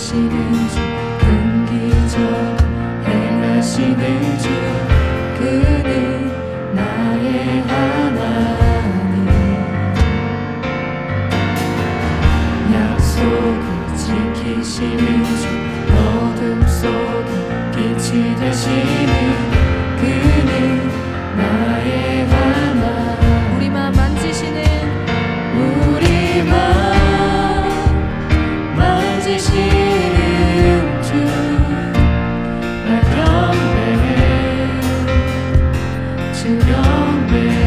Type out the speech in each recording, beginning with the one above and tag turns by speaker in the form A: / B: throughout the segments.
A: 일하시는 주, 큰 기적 행하시는 주, 그는 나의 하나님. 약속을 지키시는 주, 어둠 속에 빛이 되시는 그는 나의 하나님.
B: 우리 마음 만지시는,
A: 우리 마음 만지시는 주, 나 경배해, 주 경배해.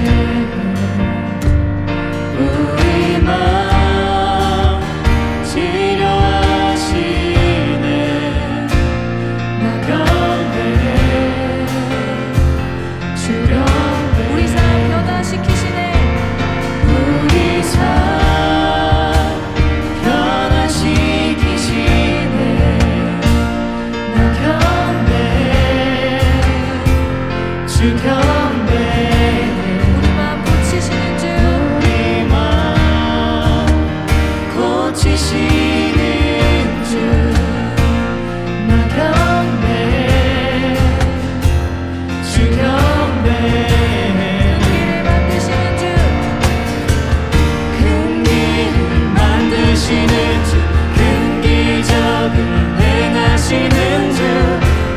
A: 우리 마음 치료하시네, 나 경배해, 주 경배해.
B: 우리 삶 변화시키시네.
A: 우리 삶 변화시키시네, 나 경배해, 주 경배해.
B: 우리 마음 고치시는 주,
A: 우리 마음 고치시는 주, 나 경배해, 주 경배해.
B: 길을 만드시는 주,
A: 큰 길을 만드시는 주, 큰 기적을 행하시는 주,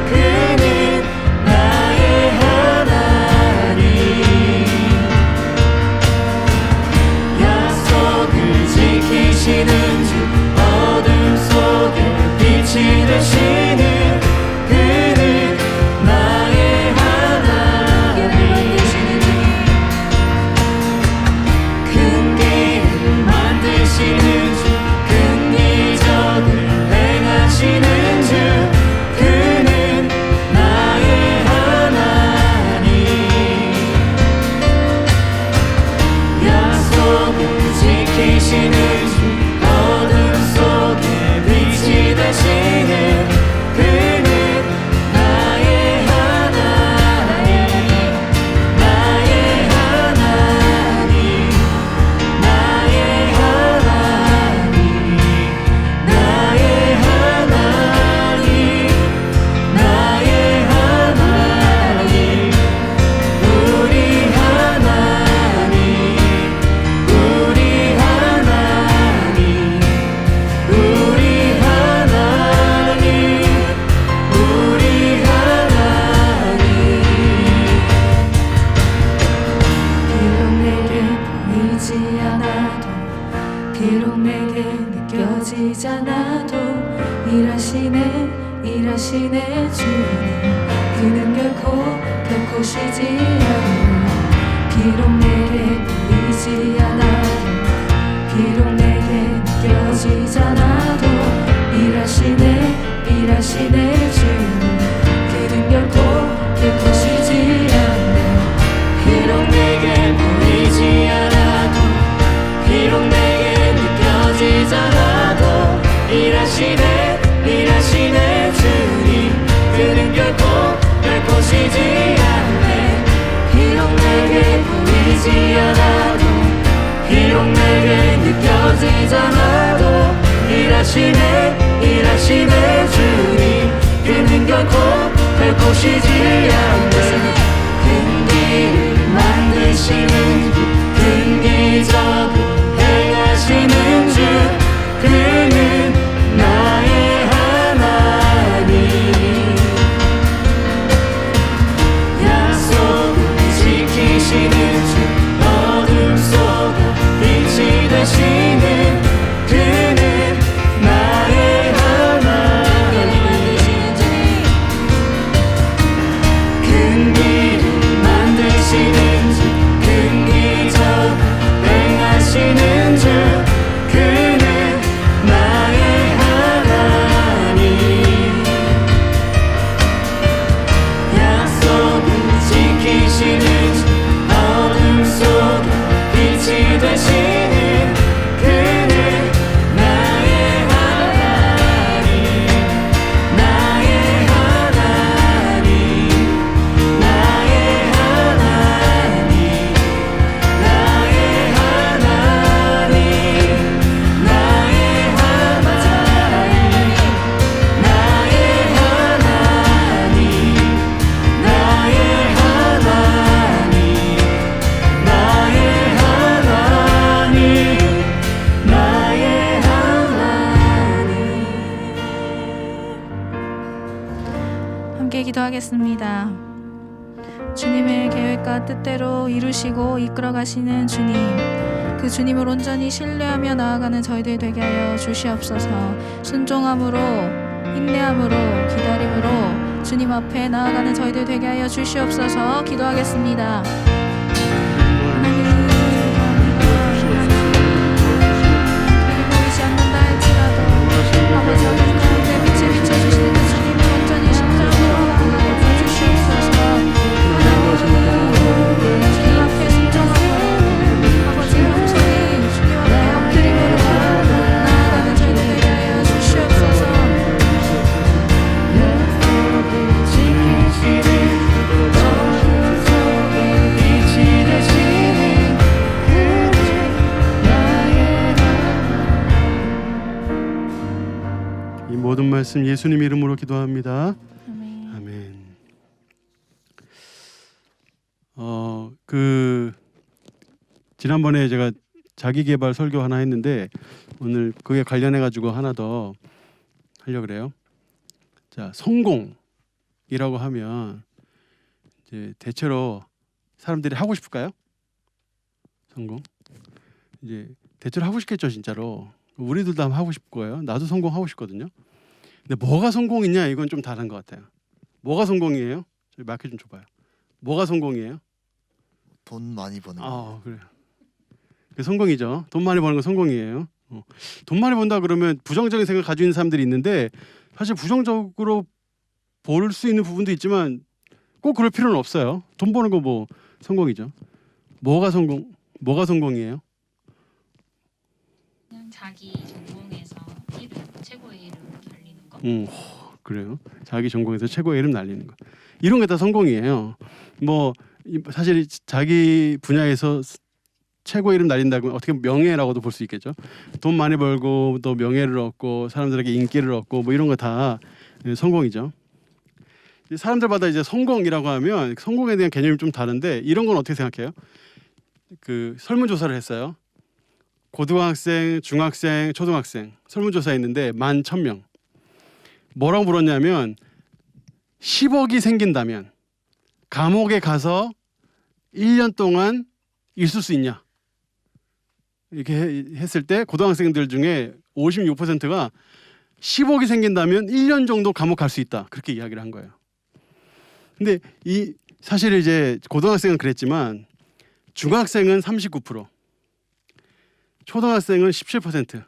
A: 그는 나의 하나님. 약속을 지키시는 주, 어둠 속에 빛이 되시는 그는 나의
B: 길을
A: 하나님.
B: 만드시는 주,
A: 큰 길을 만드시는 주, 큰 기적을 행하시는 주, 그는 나의 하나님. 약속을 지키시는 주, 어둠 속에 빛이 되시는 그는 나의 하나님. 나의 하나님, 나의 하나님, 나의 하나님, 나의 하나님. 우리 하나님, 우리 하나님, 우리 하나님, 우리 하나님. 비록 내게 보이지 않아도, 비록 내게 느껴지지 않아도, 일하시네, 일하시네 주님, 그는 결코 쉬지 않네. 비록 내게 보이지 않아도, 비록 내게 느껴지지 않아도, 일하시네, 일하시네 주님, 그는 결코 쉬지 않네. 비록 내게 보이지 않아도, 비록 내게 느껴지지 않아도, 일하시네, 일하시네 주님, 그는 결코 쉬지 않네. 비록 내게 보이지 않아도, 비록 내게 느껴지지 않아도, 일하시네, 일하시네 주님, 그는 결코 쉬지 않네. 큰 길을 만드시는 주, 큰 기적을 행하시는 주, 그는 나의 하나님. 약속을 지키시는 주, 어둠 속에 빛이 되시는 그는 나의 하나님. 큰 길을 만드시는 주, 큰
B: 기도하겠습니다. 주님의 계획과 뜻대로 이루시고 이끌어 가시는 주님, 그 주님을 온전히 신뢰하며 나아가는 저희들 되게 하여 주시옵소서. 순종함으로, 인내함으로, 기다림으로 주님 앞에 나아가는 저희들 되게 하여 주시옵소서. 기도하겠습니다. 보이지 않는다 할지라도 아버지 어둠 가운데 빛을 비춰주시는 그 주님을 온전히 신뢰하고 나아가 주시옵소서. 하나님 주님 앞에 순종하고 아버지 겸손히 주님 앞에 엎드림으로 나아가는 저희들 되게 하여 주시옵소서.
A: 지키시는 어둠 속에 빛이 되시는 그는 나의
C: 이 모든 말씀 예수님 이름으로 기도합니다.
B: 아멘.
C: 아멘. 지난번에 제가 자기계발 설교 하나 했는데 오늘 그에 관련해 가지고 하나 더 하려고 그래요. 자, 성공이라고 하면 이제 대체로 사람들이 하고 싶을까요? 성공? 이제 대체로 하고 싶겠죠, 진짜로. 우리들도 한번 하고 싶을 거예요. 나도 성공하고 싶거든요. 근데 뭐가 성공이냐 이건 좀 다른 것 같아요. 뭐가 성공이에요? 저희 마이크 좀 줘봐요. 뭐가 성공이에요?
D: 돈 많이 버는 거.
C: 아, 그래요. 그 성공이죠. 돈 많이 버는 건 성공이에요. 돈 많이 번다 그러면 부정적인 생각 가지고 있는 사람들이 있는데 사실 부정적으로 볼 수 있는 부분도 있지만 꼭 그럴 필요는 없어요. 돈 버는 거 뭐 성공이죠. 뭐가 성공이에요?
E: 그냥 자기 전공에서 최고의 이름을 달리는 거.
C: 그래요. 자기 전공에서 최고의 이름 날리는 거. 이런 게 다 성공이에요. 뭐 사실 자기 분야에서 최고의 이름 날린다고 어떻게 보면 명예라고도 볼 수 있겠죠. 돈 많이 벌고 또 명예를 얻고 사람들에게 인기를 얻고 뭐 이런 거 다 성공이죠. 사람들마다 이제 성공이라고 하면 성공에 대한 개념이 좀 다른데 이런 건 어떻게 생각해요? 그 설문조사를 했어요. 고등학생, 중학생, 초등학생 설문조사했는데 11,000명. 뭐라고 물었냐면 10억이 생긴다면 감옥에 가서 1년 동안 있을 수 있냐? 이렇게 했을 때 고등학생들 중에 56%가 10억이 생긴다면 1년 정도 감옥 갈 수 있다. 그렇게 이야기를 한 거예요. 근데 이 사실 이제 고등학생은 그랬지만 중학생은 39%, 초등학생은 17%.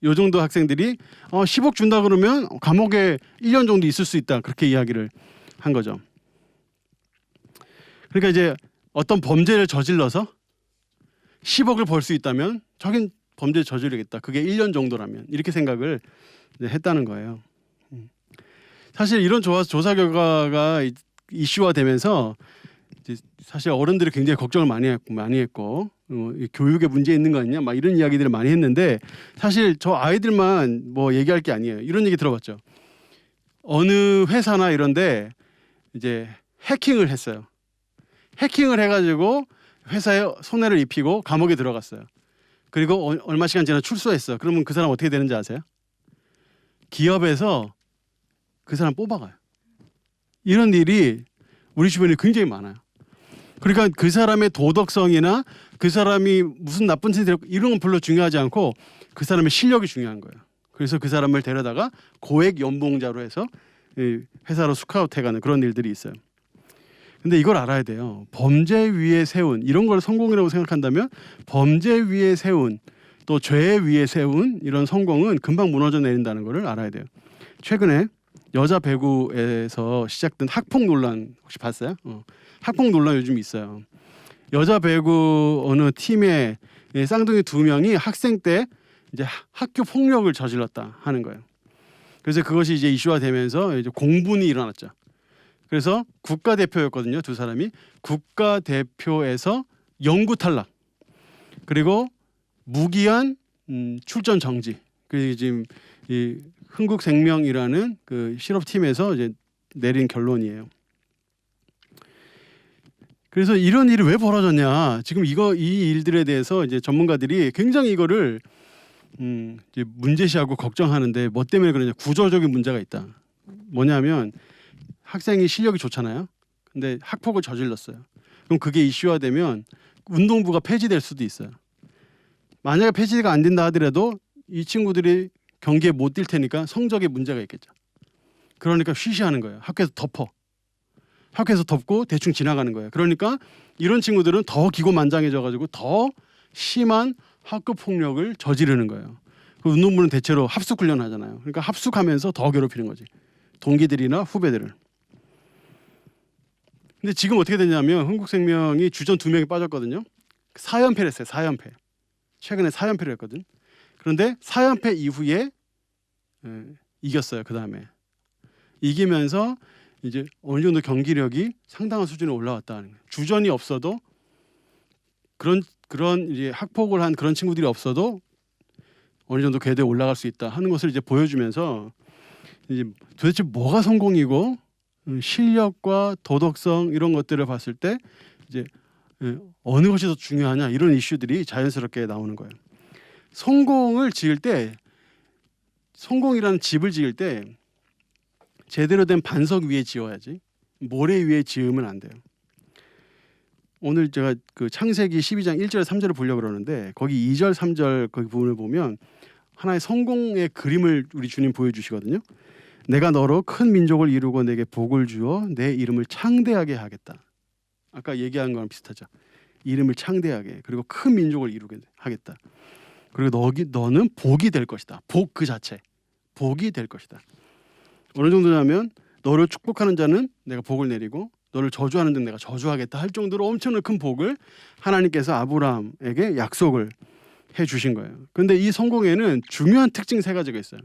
C: 요 정도 학생들이 10억 준다 그러면 감옥에 1년 정도 있을 수 있다. 그렇게 이야기를 한 거죠. 그러니까 이제 어떤 범죄를 저질러서 10억을 벌 수 있다면 저긴 범죄 저지르겠다. 그게 1년 정도라면 이렇게 생각을 했다는 거예요. 사실 이런 조사 결과가 이슈화되면서 사실 어른들이 굉장히 걱정을 많이 했고 교육에 문제 있는 거 아니냐 막 이런 이야기들을 많이 했는데 사실 저 아이들만 뭐 얘기할 게 아니에요. 이런 얘기 들어봤죠. 어느 회사나 이런데 이제 해킹을 했어요. 해킹을 해가지고 회사에 손해를 입히고 감옥에 들어갔어요. 그리고 얼마 시간 지나 출소했어. 그러면 그 사람 어떻게 되는지 아세요? 기업에서 그 사람 뽑아가요. 이런 일이 우리 주변에 굉장히 많아요. 그러니까 그 사람의 도덕성이나 그 사람이 무슨 나쁜 짓을 했고 이런 건 별로 중요하지 않고 그 사람의 실력이 중요한 거예요. 그래서 그 사람을 데려다가 고액 연봉자로 해서 회사로 스카우트해가는 그런 일들이 있어요. 근데 이걸 알아야 돼요. 범죄 위에 세운 이런 걸 성공이라고 생각한다면 범죄 위에 세운 또 죄 위에 세운 이런 성공은 금방 무너져 내린다는 걸 알아야 돼요. 최근에 여자 배구에서 시작된 학폭 논란 혹시 봤어요? 학폭 논란 요즘 있어요. 여자 배구 어느 팀의 쌍둥이 2명이 학생 때 이제 학교 폭력을 저질렀다 하는 거예요. 그래서 그것이 이제 이슈화되면서 이제 공분이 일어났죠. 그래서 국가대표였거든요. 두 사람이 국가대표에서 영구 탈락 그리고 무기한 출전 정지. 그리고 지금 이 흥국생명이라는 그 실업팀에서 이제 내린 결론이에요. 그래서 이런 일이 왜 벌어졌냐? 지금 이 일들에 대해서 이제 전문가들이 굉장히 이거를 이제 문제시하고 걱정하는데 뭐 때문에 그러냐? 구조적인 문제가 있다. 뭐냐면 학생이 실력이 좋잖아요. 근데 학폭을 저질렀어요. 그럼 그게 이슈화되면 운동부가 폐지될 수도 있어요. 만약에 폐지가 안 된다 하더라도 이 친구들이 경기에 못 뛸 테니까 성적에 문제가 있겠죠. 그러니까 쉬쉬하는 거예요. 학교에서 덮어. 학교에서 덮고 대충 지나가는 거예요. 그러니까 이런 친구들은 더 기고만장해져가지고 더 심한 학교 폭력을 저지르는 거예요. 그 운동부는 대체로 합숙 훈련 하잖아요. 그러니까 합숙하면서 더 괴롭히는 거지. 동기들이나 후배들을. 근데 지금 어떻게 됐냐면 흥국생명이 주전 2명이 빠졌거든요. 4연패를 했어요. 4연패. 최근에 4연패를 했거든. 그런데 4연패 이후에 이겼어요. 그 다음에 이기면서 이제 어느 정도 경기력이 상당한 수준에 올라왔다는 거예요. 주전이 없어도 그런 이제 학폭을 한 그런 친구들이 없어도 어느 정도 궤도에 올라갈 수 있다 하는 것을 이제 보여주면서 이제 도대체 뭐가 성공이고 실력과 도덕성 이런 것들을 봤을 때 이제 어느 것이 더 중요하냐 이런 이슈들이 자연스럽게 나오는 거예요. 성공을 지을 때 성공이라는 집을 지을 때 제대로 된 반석 위에 지어야지 모래 위에 지으면 안 돼요. 오늘 제가 그 창세기 12장 1절 3절을 보려고 그러는데 거기 2절 3절 그 부분을 보면 하나의 성공의 그림을 우리 주님 보여주시거든요. 내가 너로 큰 민족을 이루고 내게 복을 주어 내 이름을 창대하게 하겠다. 아까 얘기한 거랑 비슷하죠. 이름을 창대하게 그리고 큰 민족을 이루게 하겠다. 그리고 너는 복이 될 것이다. 복 그 자체 복이 될 것이다. 어느 정도냐면 너를 축복하는 자는 내가 복을 내리고 너를 저주하는 자는 내가 저주하겠다 할 정도로 엄청난 큰 복을 하나님께서 아브라함에게 약속을 해주신 거예요. 그런데 이 성공에는 중요한 특징 3가지가 있어요.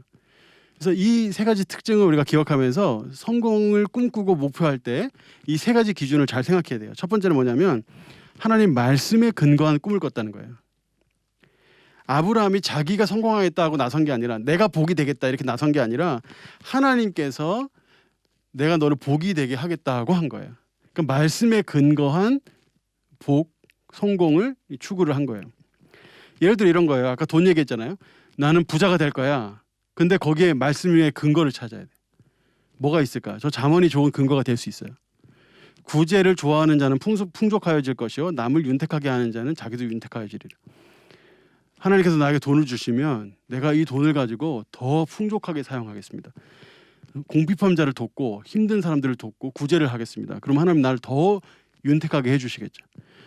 C: 그래서 이 3가지 특징을 우리가 기억하면서 성공을 꿈꾸고 목표할 때 이 3가지 기준을 잘 생각해야 돼요. 첫 번째는 뭐냐면 하나님 말씀에 근거한 꿈을 꿨다는 거예요. 아브라함이 자기가 성공하겠다고 나선 게 아니라 내가 복이 되겠다 이렇게 나선 게 아니라 하나님께서 내가 너를 복이 되게 하겠다고 한 거예요. 그러니까 말씀에 근거한 복, 성공을 추구를 한 거예요. 예를 들어 이런 거예요. 아까 돈 얘기했잖아요. 나는 부자가 될 거야. 근데 거기에 말씀 위에 근거를 찾아야 돼. 뭐가 있을까? 저 잠언이 좋은 근거가 될 수 있어요. 구제를 좋아하는 자는 풍족하여질 것이요 남을 윤택하게 하는 자는 자기도 윤택하여지리라. 하나님께서 나에게 돈을 주시면 내가 이 돈을 가지고 더 풍족하게 사용하겠습니다. 공핍함자를 돕고 힘든 사람들을 돕고 구제를 하겠습니다. 그럼 하나님 나를 더 윤택하게 해주시겠죠.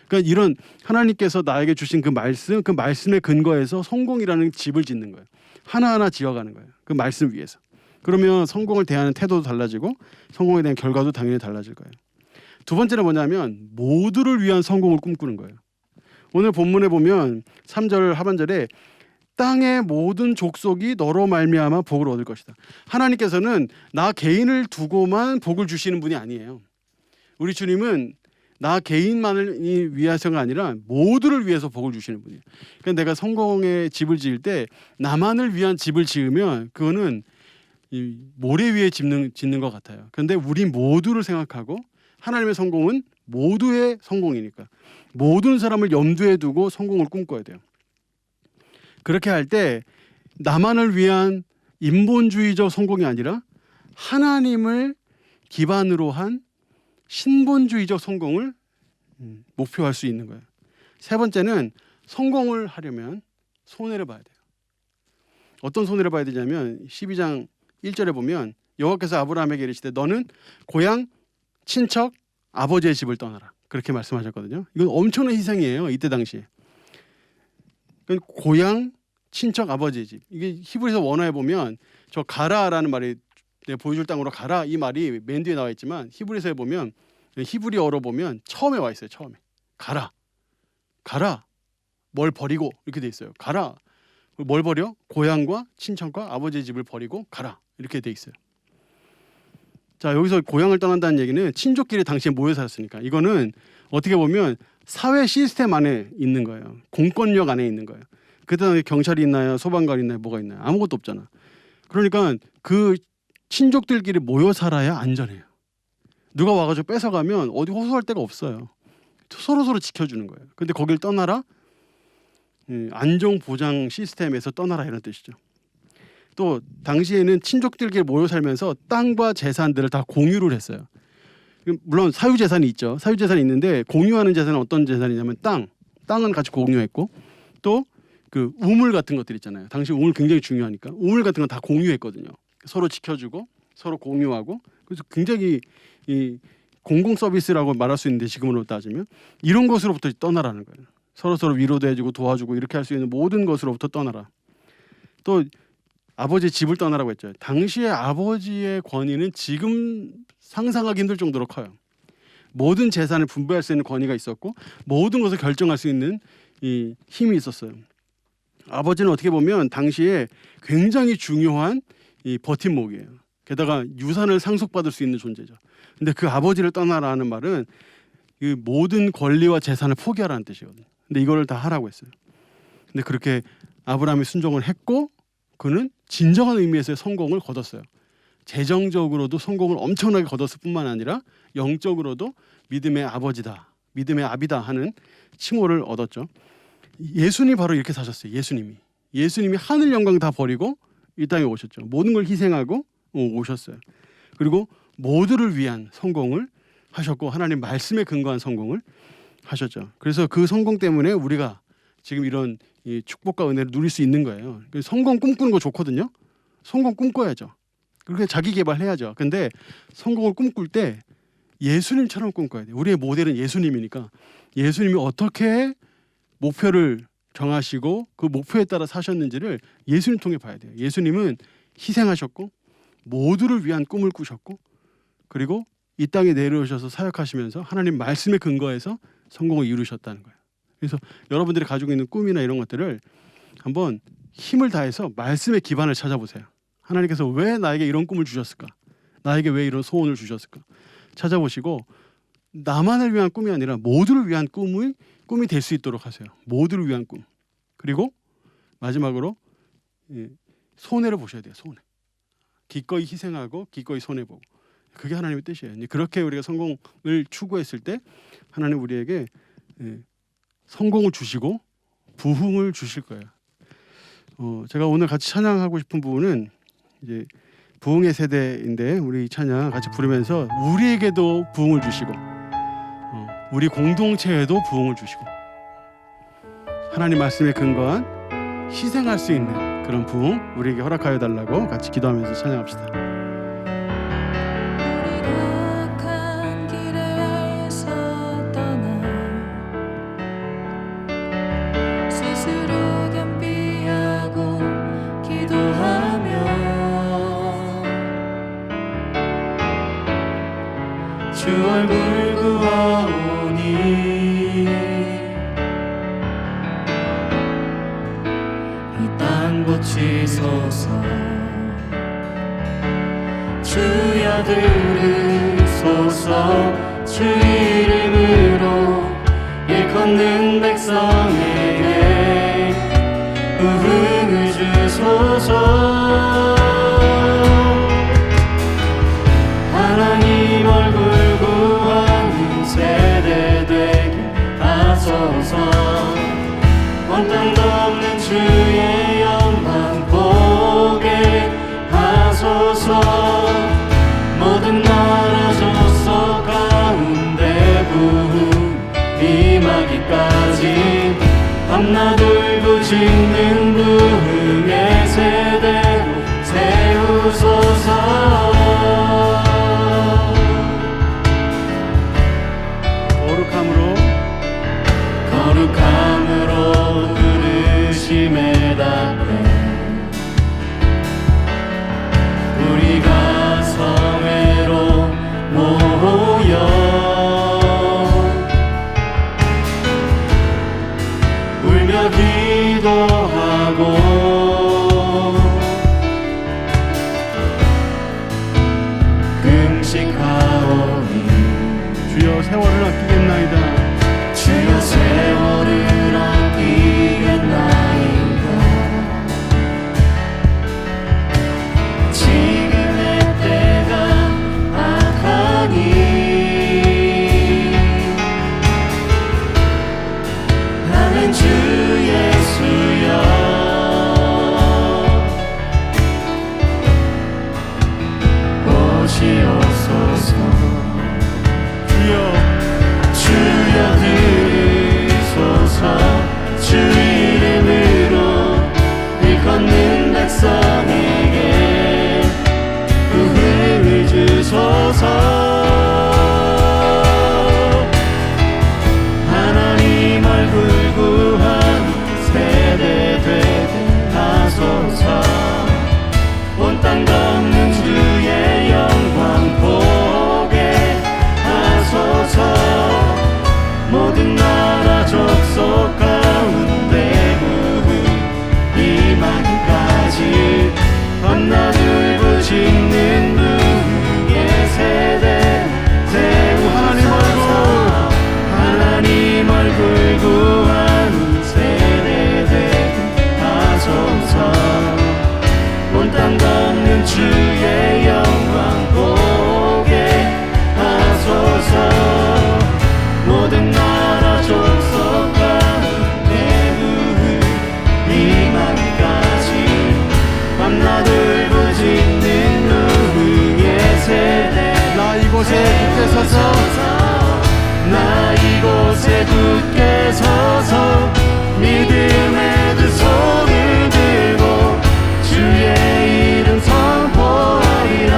C: 그러니까 이런 하나님께서 나에게 주신 그 말씀의 근거에서 성공이라는 집을 짓는 거예요. 하나하나 지어가는 거예요. 그 말씀 위에서. 그러면 성공을 대하는 태도도 달라지고 성공에 대한 결과도 당연히 달라질 거예요. 두 번째는 뭐냐면 모두를 위한 성공을 꿈꾸는 거예요. 오늘 본문에 보면 3절 하반절에 땅의 모든 족속이 너로 말미암아 복을 얻을 것이다. 하나님께서는 나 개인을 두고만 복을 주시는 분이 아니에요. 우리 주님은 나 개인만을 위해서가 아니라 모두를 위해서 복을 주시는 분이에요. 그러니까 내가 성공의 집을 지을 때 나만을 위한 집을 지으면 그거는 이 모래 위에 짓는 것 같아요. 그런데 우리 모두를 생각하고 하나님의 성공은 모두의 성공이니까 모든 사람을 염두에 두고 성공을 꿈꿔야 돼요. 그렇게 할 때 나만을 위한 인본주의적 성공이 아니라 하나님을 기반으로 한 신본주의적 성공을 목표할 수 있는 거예요. 세 번째는 성공을 하려면 손해를 봐야 돼요. 어떤 손해를 봐야 되냐면 12장 1절에 보면 여호와께서 아브라함에게 이르시되 너는 고향, 친척, 아버지의 집을 떠나라. 그렇게 말씀하셨거든요. 이건 엄청난 희생이에요. 이때 당시에. 그러니까 고향, 친척, 아버지의 집. 이게 히브리서 원어에 보면 저 가라라는 말이 내가 보여줄 땅으로 가라 이 말이 맨 뒤에 나와 있지만 히브리서에 보면 히브리어로 보면 처음에 와 있어요. 처음에 가라 뭘 버리고 이렇게 돼 있어요. 가라 뭘 버려? 고향과 친척과 아버지의 집을 버리고 가라 이렇게 돼 있어요. 자 여기서 고향을 떠난다는 얘기는 친족끼리 당시에 모여 살았으니까 이거는 어떻게 보면 사회 시스템 안에 있는 거예요. 공권력 안에 있는 거예요. 그다음에 경찰이 있나요? 소방관이 있나요? 뭐가 있나요? 아무것도 없잖아. 그러니까 그 친족들끼리 모여 살아야 안전해요. 누가 와가지고 뺏어가면 어디 호소할 데가 없어요. 서로 지켜주는 거예요. 근데 거길 떠나라? 안전보장 시스템에서 떠나라 이런 뜻이죠. 또 당시에는 친족들끼리 모여 살면서 땅과 재산들을 다 공유를 했어요. 물론 사유재산이 있죠. 사유재산이 있는데 공유하는 재산은 어떤 재산이냐면 땅은 같이 공유했고 또 그 우물 같은 것들 있잖아요. 당시 우물 굉장히 중요하니까 우물 같은 건 다 공유했거든요. 서로 지켜주고 서로 공유하고 그래서 굉장히 이 공공 서비스라고 말할 수 있는데 지금으로 따지면 이런 것으로부터 떠나라는 거예요. 서로 위로도 해주고 도와주고 이렇게 할 수 있는 모든 것으로부터 떠나라. 또 아버지 집을 떠나라고 했죠. 당시에 아버지의 권위는 지금 상상하기 힘들 정도로 커요. 모든 재산을 분배할 수 있는 권위가 있었고 모든 것을 결정할 수 있는 이 힘이 있었어요. 아버지는 어떻게 보면 당시에 굉장히 중요한 이 버팀목이에요. 게다가 유산을 상속받을 수 있는 존재죠. 근데 그 아버지를 떠나라는 말은 그 모든 권리와 재산을 포기하라는 뜻이거든요. 근데 이거를 다 하라고 했어요. 근데 그렇게 아브라함이 순종을 했고 그는 진정한 의미에서의 성공을 거뒀어요. 재정적으로도 성공을 엄청나게 거뒀을 뿐만 아니라 영적으로도 믿음의 아버지다, 믿음의 아비다 하는 칭호를 얻었죠. 예수님이 바로 이렇게 사셨어요. 예수님이 하늘 영광 다 버리고 이 땅에 오셨죠. 모든 걸 희생하고 오셨어요. 그리고 모두를 위한 성공을 하셨고 하나님 말씀에 근거한 성공을 하셨죠. 그래서 그 성공 때문에 우리가 지금 이런 이 축복과 은혜를 누릴 수 있는 거예요. 성공 꿈꾸는 거 좋거든요. 성공 꿈꿔야죠. 그렇게 자기 개발해야죠. 근데 성공을 꿈꿀 때 예수님처럼 꿈꿔야 돼요. 우리의 모델은 예수님이니까 예수님이 어떻게 목표를 정하시고 그 목표에 따라 사셨는지를 예수님 통해 봐야 돼요. 예수님은 희생하셨고 모두를 위한 꿈을 꾸셨고 그리고 이 땅에 내려오셔서 사역하시면서 하나님 말씀에 근거해서 성공을 이루셨다는 거예요. 그래서 여러분들이 가지고 있는 꿈이나 이런 것들을 한번 힘을 다해서 말씀의 기반을 찾아보세요. 하나님께서 왜 나에게 이런 꿈을 주셨을까? 나에게 왜 이런 소원을 주셨을까? 찾아보시고 나만을 위한 꿈이 아니라 모두를 위한 꿈이 될 수 있도록 하세요. 모두를 위한 꿈. 그리고 마지막으로 손해를 보셔야 돼요. 손해. 기꺼이 희생하고 기꺼이 손해보고. 그게 하나님의 뜻이에요. 그렇게 우리가 성공을 추구했을 때 하나님 우리에게 성공을 주시고 부흥을 주실 거예요. 제가 오늘 같이 찬양하고 싶은 부분은 이제 부흥의 세대인데 우리 찬양 같이 부르면서 우리에게도 부흥을 주시고 우리 공동체에도 부흥을 주시고 하나님 말씀에 근거한 희생할 수 있는 그런 부흥 우리에게 허락하여 달라고 같이 기도하면서 찬양합시다.
B: 우리가 간 길에서 떠나 스스로 겸비하고 기도하며
A: 주 얼굴 구하오니 이 땅 고치소서 주여 들으소서 주 이름으로 일컫는 백성에게 부흥을 주소서 하나님 얼굴 구하는 세대 되게 하소서 원망도 없는 주의 영광 보게 하소서 모든 나라 족속 가운데 부흥 임하기까지 밤낮 울고 짓는 부흥의 세대로 땅 덮는 주의 영광 보게 하소서. 모든 나라 족속 가운데 이만까지 밤낮을 짓는 무의 세대 세우소서. 하나님 얼굴 구하는 세대 하소서. 온 땅 덮는 주의 영광 보게 하소서. 모든 나라 족속 가운데 이만까지 밤낮을 부짓는 누구의 세대
C: 나 이곳에 굳게 서서
A: 나 이곳에 굳게 서서 믿음의 두 손을 들고 주의 이름 선포하리라.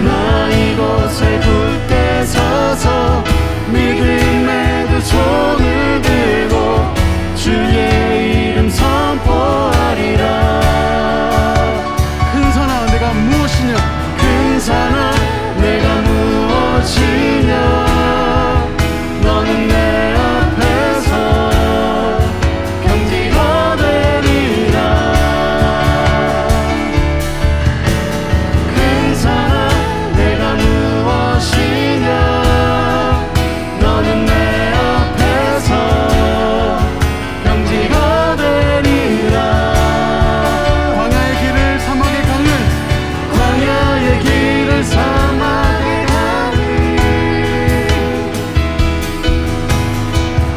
A: 나 이곳에 굳게 서서 믿음의 두 손을 들고 주의 이름 선포하리라.
C: 큰 선아 내가 무엇이냐
A: 큰 선아 내가 무엇이냐. 너는 내 앞에서 경지가 되리라. 큰 선아 내가 무엇이냐. 너는 내 앞에서 경지가 되리라.
C: 광야의 길을 사막의 강을
A: 광야의 길을 사막의 강을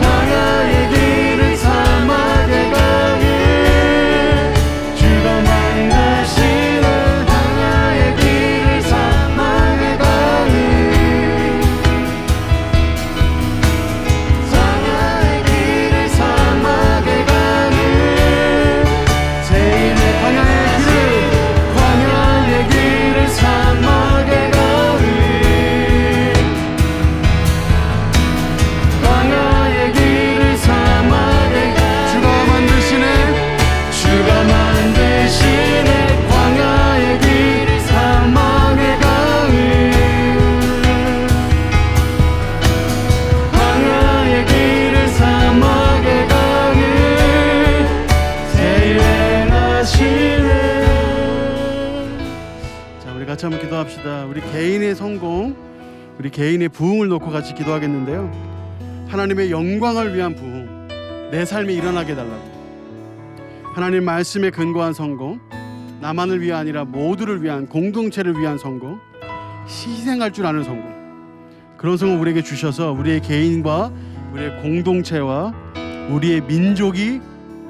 A: 광야의 길을 사막의 강을 주가 만드시는 광야의 길을 사막의 강을 광야의 길을 사막의 강을 세임의
C: 광야의 길을
A: 광야의 길을 사막의 강을 광야의 길을 사막의 강을
C: 주가 만드시네
A: 주가 만드시네 광야의 길을 사막의 강을 광야의 길을 사막의 강을 세일행하시네.
C: 자 우리 같이 한번 기도합시다. 우리 개인의 성공 우리 개인의 부흥을 놓고 같이 기도하겠는데요. 하나님의 영광을 위한 부흥 내 삶에 일어나게 해달라고. 하나님 말씀에 근거한 성공 나만을 위한 아니라 모두를 위한 공동체를 위한 성공 희생할 줄 아는 성공 그런 성공 우리에게 주셔서 우리의 개인과 우리의 공동체와 우리의 민족이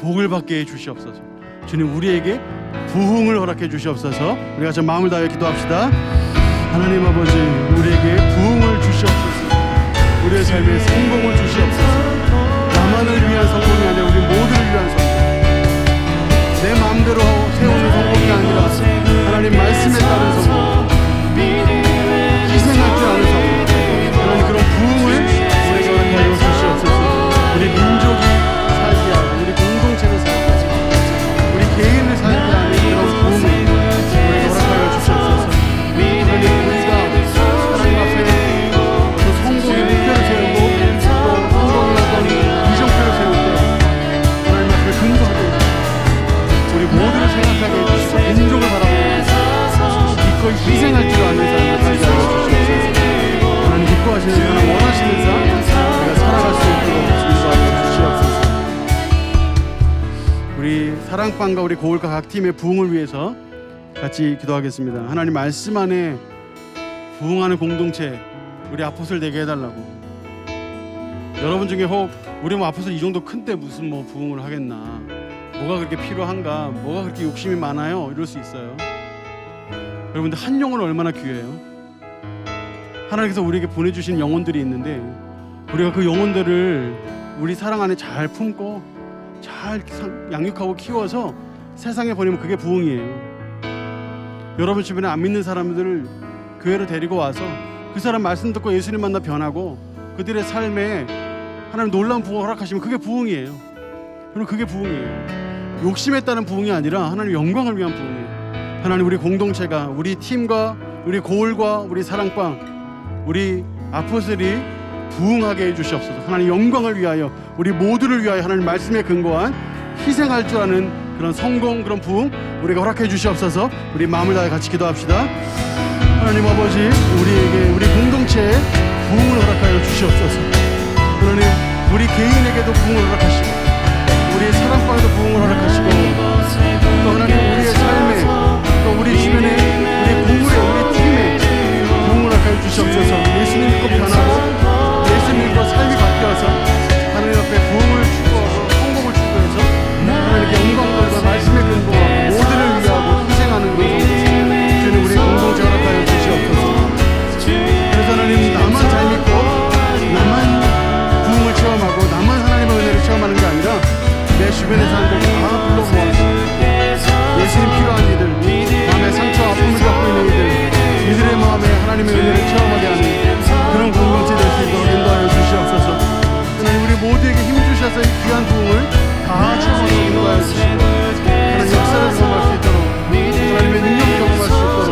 C: 복을 받게 해 주시옵소서. 주님 우리에게 부흥을 허락해 주시옵소서. 우리가 좀 마음을 다해 기도합시다. 하나님 아버지 우리에게 부흥을 주시옵소서. 우리의 삶에 성공을 주시옵소서. 나만을 위한 성공이 아니라 우리 모두를 위한 성공 내 마음대로 세우는 성공이 아니라 하나님 말씀에 따른 성공 희생할 줄 아는 성공 하나님 그런 부흥을 우리에게 허락하여 주시옵소서. 우리 민족이 살게 하고 우리 공동체를 살게 하고 우리 개인을 살게 하는 그런 부흥을 우리에게 허락하여 주시옵소서. 하나님 우리가 하나님 앞에 그 성공의 목표를 세우고 또 성공의 어떤 이정표를 세울 때 하나님 앞에 근거하게 해주시고 우리 모두를 생각하게 해주시고 민족을 바라보고 기꺼이 희생할 줄 아는 삶을 살게 하여 주시옵소서. 하나님 기뻐하시는 삶 원하시는 삶 우리가 살아갈 수 있도록 인도하여 주시옵소서. 우리 사랑방과 우리 고울과 각 팀의 부흥을 위해서 같이 기도하겠습니다. 하나님 말씀 안에 부흥하는 공동체 우리 아포스를 되게 해달라고. 여러분 중에 혹 우리 뭐 아포스 이 정도 큰데 무슨 뭐 부흥을 하겠나 뭐가 그렇게 필요한가 뭐가 그렇게 욕심이 많아요 이럴 수 있어요. 여러분들 한 영혼 얼마나 귀해요. 하나님께서 우리에게 보내주신 영혼들이 있는데 우리가 그 영혼들을 우리 사랑 안에 잘 품고 잘 양육하고 키워서 세상에 보내면 그게 부흥이에요. 여러분 주변에 안 믿는 사람들을 교회로 데리고 와서 그 사람 말씀 듣고 예수님 만나 변하고 그들의 삶에 하나님 놀라운 부흥을 허락하시면 그게 부흥이에요. 그리고 그게 부흥이에요. 욕심했다는 부흥이 아니라 하나님 영광을 위한 부흥이에요. 하나님 우리 공동체가, 우리 팀과 우리 고을과 우리 사랑방, 우리 아포슬이 부흥하게 해주시옵소서. 하나님 영광을 위하여, 우리 모두를 위하여 하나님 말씀에 근거한 희생할 줄 아는 그런 성공, 그런 부흥 우리가 허락해 주시옵소서. 우리 마음을 다해 같이 기도합시다. 하나님 아버지, 우리에게, 우리 공동체에 부흥을 허락하여 주시옵소서. 하나님 우리 개인에게도 부흥을 허락하시고, 우리 사랑방에도 부흥을 허락하시고, 또 하나님 우리의 삶에, 또 우리 주변에, 우리 고물에, 우리 팀에 부흥을 허락하여 주시옵소서. 예수님 믿고 변하고 예수님 믿고 삶이 바뀌어서 하나님 앞에 부흥을 추구하고 성공을 추구해서 하나님께 영광 돌과 말씀에 근거하고 모두를 위하고 희생하는 것을 주님 우리 공동체 허락하여 주시옵소서. 그래서 하나님 나만 잘 믿고 나만 부흥을 체험하고 나만 하나님의 은혜를 체험하는 게 아니라 내 주변의 사람들 다 불러모아서 예수님 필요한 이들, 마음의 상처 아픔을 겪고 있는 이들, 이들의 마음에 하나님의 은혜를 체험하게 하는 그런 공동체 될 수 있도록 인도하여 주시옵소서. 하나님 우리 모두에게 힘주셔서 이 귀한 부흥을 다 체험하도록 인도하여 주시고 하나님 역사를 경험할 수 있도록, 하나님의 능력을 경험할 수 있도록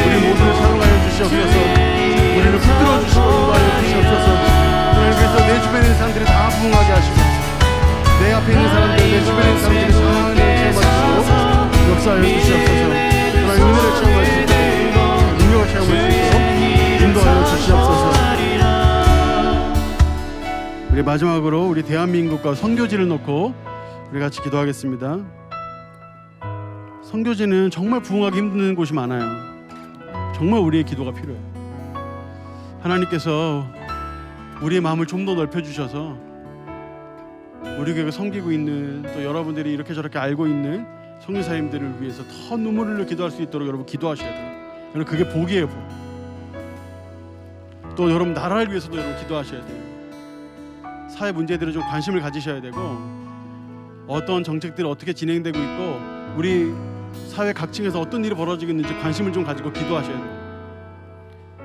C: 우리 모두를 사용하여 주시옵소서. 우리를 붙들어 주시고 인도하여 주시옵소서. 하나님 그래서 내 주변에 있는 사람들이 다 부흥하게 하시고 내 앞에 있는 사람들, 내 주변에 있는 사람들이 다 은혜를 체험하시고 역사하여 주시옵소서. 하나님 은혜를 체험할 수 있도록, 능력을 체험할 수 있도록 인도하여 주시옵소서. 우리 마지막으로 우리 대한민국과 선교지를 놓고 우리 같이 기도하겠습니다. 선교지는 정말 부흥하기 힘든 곳이 많아요. 정말 우리의 기도가 필요해요. 하나님께서 우리의 마음을 좀 더 넓혀주셔서 우리 교회가 섬기고 있는, 또 여러분들이 이렇게 저렇게 알고 있는 선교사님들을 위해서 더 눈물을 흘려 기도할 수 있도록 여러분 기도하셔야 돼요. 여러분 그게 복이에요, 복. 또 여러분 나라를 위해서도 여러분 기도하셔야 돼요. 사회 문제들에 좀 관심을 가지셔야 되고, 어떤 정책들이 어떻게 진행되고 있고 우리 사회 각층에서 어떤 일이 벌어지고 있는지 관심을 좀 가지고 기도하셔야 돼요.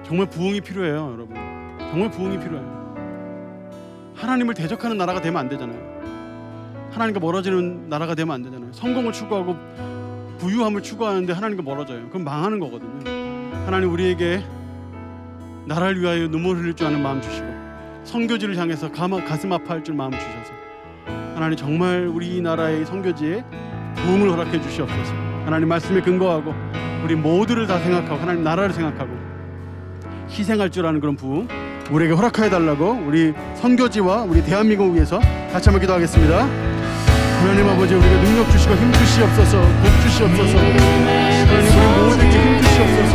C: 정말 부흥이 필요해요, 여러분. 정말 부흥이 필요해요. 하나님을 대적하는 나라가 되면 안 되잖아요. 하나님과 멀어지는 나라가 되면 안 되잖아요. 성공을 추구하고 부유함을 추구하는데 하나님과 멀어져요. 그럼 망하는 거거든요. 하나님 우리에게 나라를 위하여 눈물 흘릴 줄 아는 마음 주시고, 선교지를 향해서 가슴 아파할 줄 마음 주셔서 하나님 정말 우리나라의 선교지에 부흥을 허락해 주시옵소서. 하나님 말씀에 근거하고 우리 모두를 다 생각하고 하나님 나라를 생각하고 희생할 줄 아는 그런 부흥 우리에게 허락하여 달라고 우리 선교지와 우리 대한민국을 위해서 같이 한번 기도하겠습니다. 하나님 아버지, 우리가 능력 주시고 힘 주시옵소서, 복 주시옵소서. 하나님 우리 모두에게 힘 주시옵소서.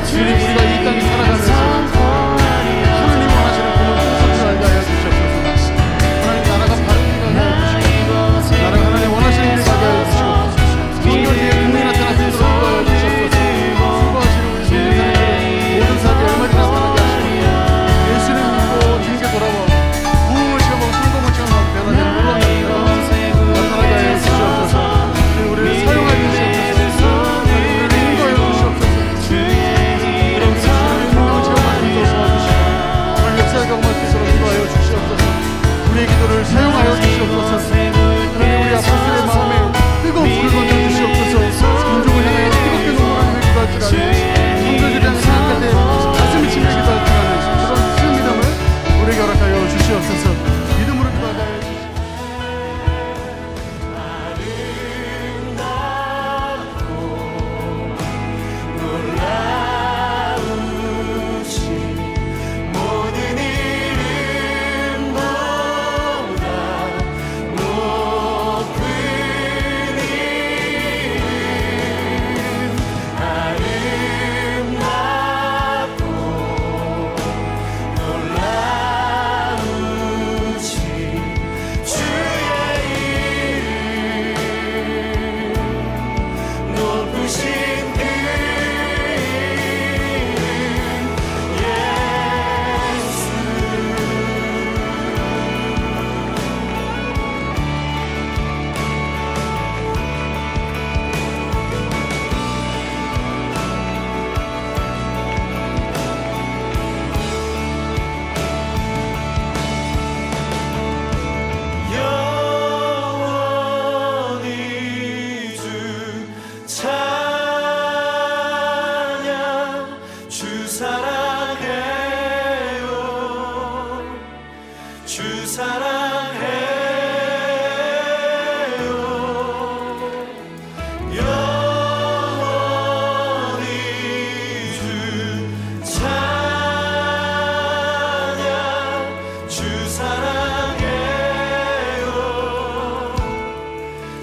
C: 주님 우리가 이 땅에 살아가면서 하나님 원하시는 그런 풍성을 알게 하여 주시옵소서. 하나님 나라가 바른 길 가게 하여 주시고, 나라가 하나님 원하시는 길 가게 하여 주시고, 선교지에 긍휼이 나타나시도록 인도하여 주시옵소서. 수고하시는 우리 선교사님들의 모든 사역에 얼마나 나타나게 하시고 예수님 믿고 주님께 돌아와 부흥을 체험하고 성공을 체험하고 변화되는 놀라운 역사가 나타나게 하여 주시옵소서. 우리를 사용하여 주시옵소서. 우리를 인도하여 주시옵소서. 우리 주님의 능력을 체험하고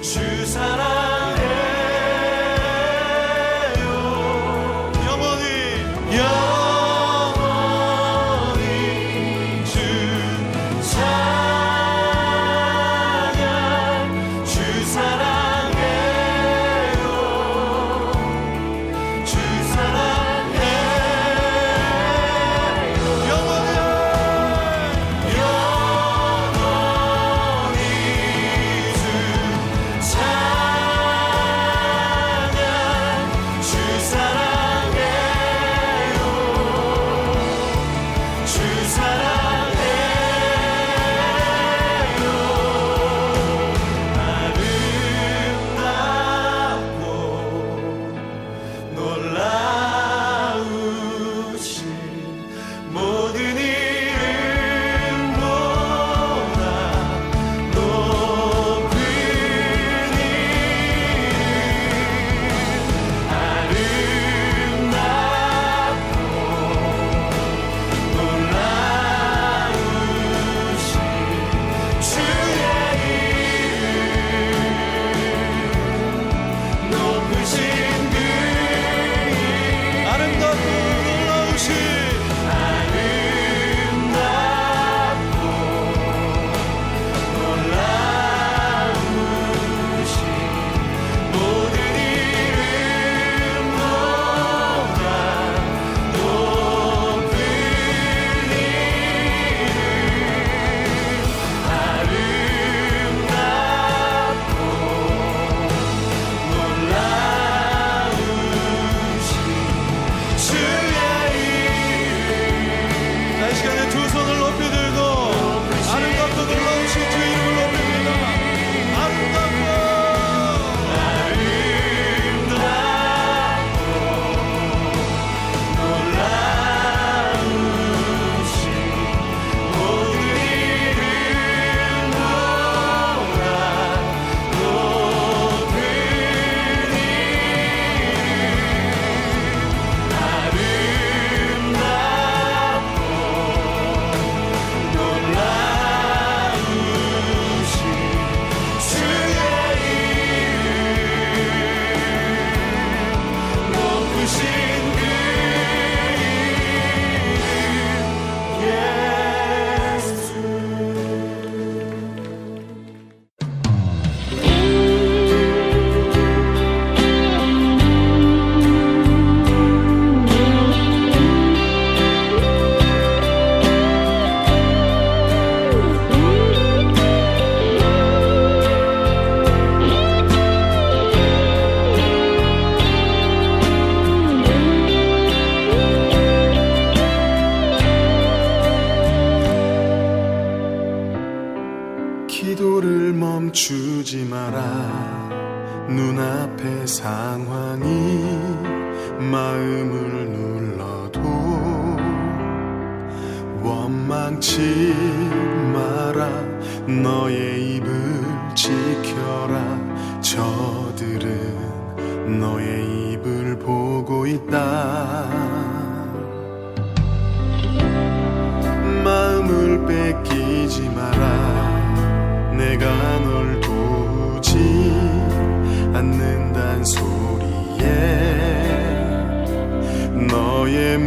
A: 주 사랑해요 영원히 주 찬양 주 사랑해요 주 사랑해요 영원히 주 찬양 주 사랑해요 주 사랑해요 아름답고 놀라우신 모든 이름보다 높은 이름 아름답고 놀라우신 주의 이름 높으신 그 이름 아름답고 놀라우신 모든 이름보다 높은 이름 아름답고 놀라우신 주의 이름 이 시간에 두 손을 높이 들고 아름답고 놀라우신 주 이름을 높이 듭니다 아름답고 놀라우신 모든 이름보다 높은 이름 아름답고 놀라우신 주의 이름 높으신 그 이름 예수 기도를 멈추지 마라 눈앞의 상황이 마음을 눌러도 원망치 마라 너의 입을 지켜라 저들은 너의 입을 보고 있다 마음을 뺏기지 마라 내가 널 도우지 않는단 소리에 너의